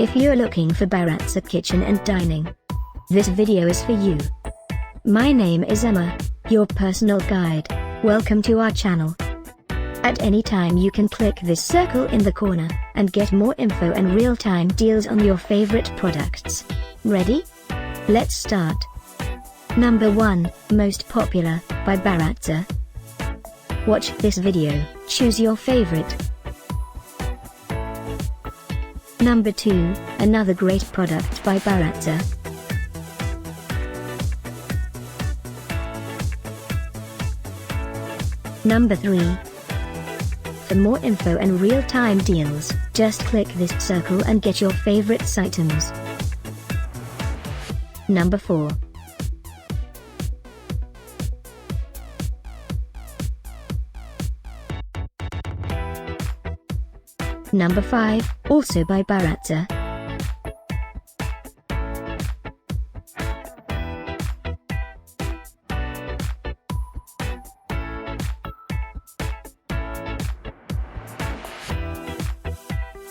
If you're looking for Baratza kitchen and dining, this video is for you. My name is Emma, your personal guide. Welcome to our channel. At any time you can click this circle in the corner, and get more info and real-time deals on your favorite products. Ready? Let's start. Number 1, Most Popular, by Baratza. Watch this video, choose your favorite. Number 2, another great product by Baratza. Number 3. For more info and real-time deals, just click this circle and get your favorites items. Number 4. Number 5, also by Baratza.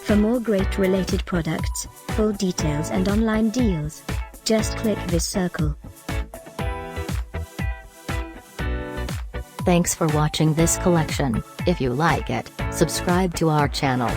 For more great related products, full details and online deals, just click this circle. Thanks for watching this collection. If you like it, subscribe to our channel.